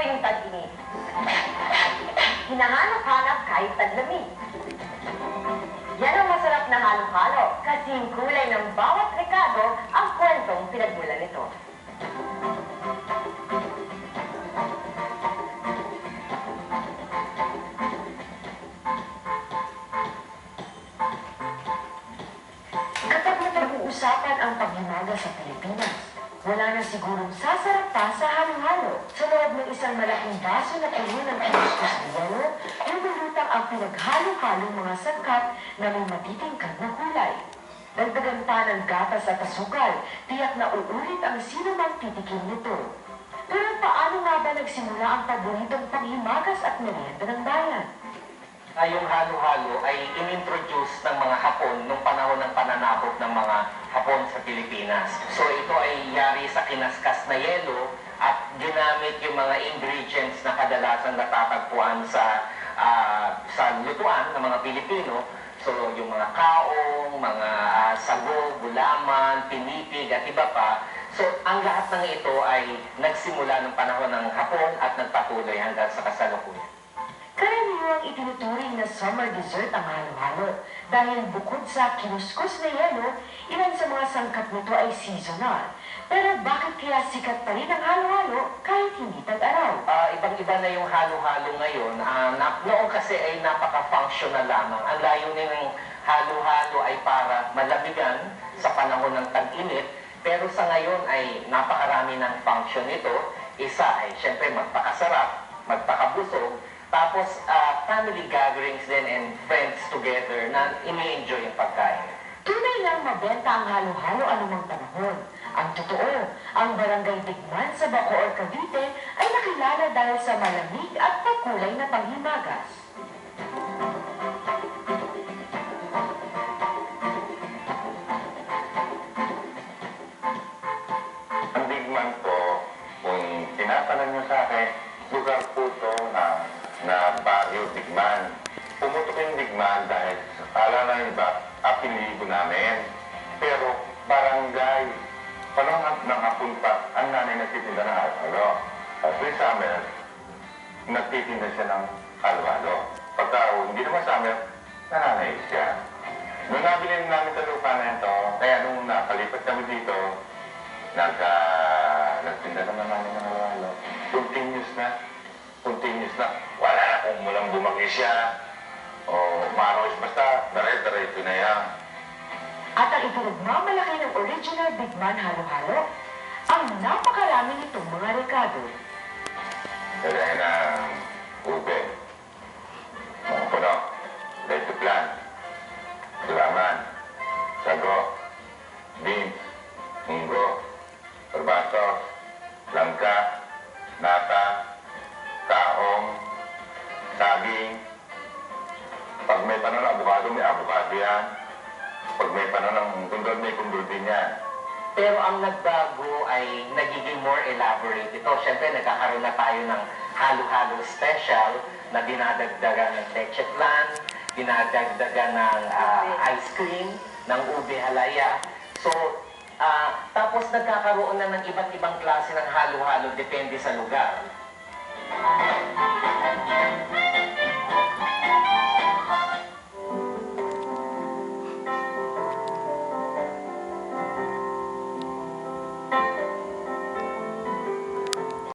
tuwing tag-init. Hinahanap-hanap kahit taglamig. Yan ang masarap na halo-halo, kasing kulay ng bawat rekado ang kwentong pinagmulan nito. Kapag napag-uusapan ang paghimaga sa Pilipinas, wala na sigurong sasarap pa sa halo-halo. Sa loob ng isang malaking baso na puno ng kinuskos na yelo, lumulutang ang pinaghalo-halong mga sangkap na may matitingkad na kulay. Dagdagan pa ng gatas at asukal, tiyak na uulit ang sino mang titikim nito. Pero paano nga ba nagsimula ang paboritong panghimagas at merienda ng bayan? Yung halo-halo ay inintroduce ng mga Hapon nung panahon ng pananakop ng mga Hapon sa Pilipinas. So ito ay yari sa kinaskas na yelo at ginamit yung mga ingredients na kadalasan natatagpuan sa lutuan ng mga Pilipino. So yung mga kaong, mga sago, gulaman, pinipig at iba pa. So ang lahat ng ito ay nagsimula ng panahon ng Hapon at nagpatuloy hanggang sa kasalukuyan. Karaniwang itinuturing na summer dessert ang halo-halo dahil bukod sa kinuskos na yelo, ilan sa mga sangkap nito ay seasonal. Pero bakit kaya sikat pa rin ang halo-halo kahit hindi tag-araw? Ibang-iba na yung halo-halo ngayon. Noon kasi ay napaka-functional lamang. Ang layunin ng halo-halo ay para malamigan sa panahon ng tag-init. Pero sa ngayon ay napakarami ng function nito. Isa ay siyempre magpakasarap, magpakabusog, tapos family gatherings din and friends together na ini-enjoy yung pagkain. Tunay lang mabenta ang halo-halo anumang panahon. Ang totoo, ang barangay Digman sa Bacoor, Cavite ay nakilala dahil sa malamig at makulay na panghimagas. Ang Digman po, kung tinatanong nyo sa akin, lugar po ito na barrio Digman. Pumutok yung Digman dahil sa kala ng iba, apelido namin. Pero barangay, panahon ng hapon pa, ang nanay nagtitinda ng halo-halo. At tuwing summer, nagtitinda siya ng halo-halo. Pagka hindi naman summer, nananay siya. Nung nabili namin sa lupa na ito, kaya nung nakalipat kami dito, nagtinda naman namin ng halo-halo. Continuous na. Wala na kung mulang bumagi siya. O maros, basta dire-diretso na yan. At ang ipinagmamalaki ng original Digman halo-halo, ang napakarami nitong mga rekado. Kagaya ng ube, mga puno, leche plan, gulaman, sago, beans, munggo, perbasos, langka, nata, kaong, saging. Pag may panon ng abukado, may abukado yan. Pag may panon ng kundol, may kundol din yan. Pero ang nagbago ay nagiging more elaborate. Ito, syempre, nagkakaroon na tayo ng halo-halo special na dinadagdagan ng leche flan, dinadagdagan ng ice cream, ng ube halaya. So, tapos nagkakaroon na ng iba't ibang klase ng halo-halo depende sa lugar.